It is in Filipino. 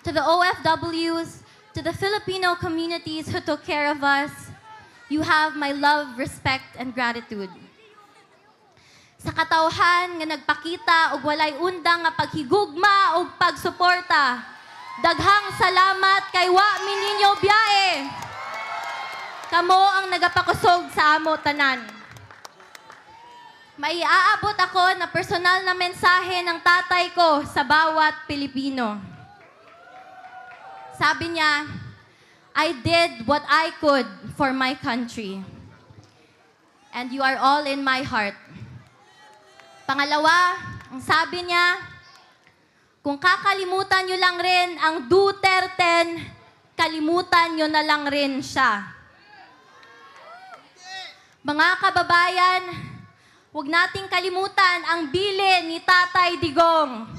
to the OFWs, to the Filipino communities who took care of us, you have my love, respect, and gratitude. Sa katawhan nga nagpakita og walay undang nga paghigugma ug pagsuporta, daghang salamat kay wa mininyo biyae. Kamo ang nagapakusog sa amo tanan. Maiaabot ako na personal na mensahe ng tatay ko sa bawat Pilipino. Sabi niya, I did what I could for my country. And you are all in my heart. Pangalawa, ang sabi niya, kung kakalimutan nyo lang rin ang Duterte, kalimutan nyo na lang rin siya. Mga kababayan, huwag nating kalimutan ang bilin ni Tatay Digong.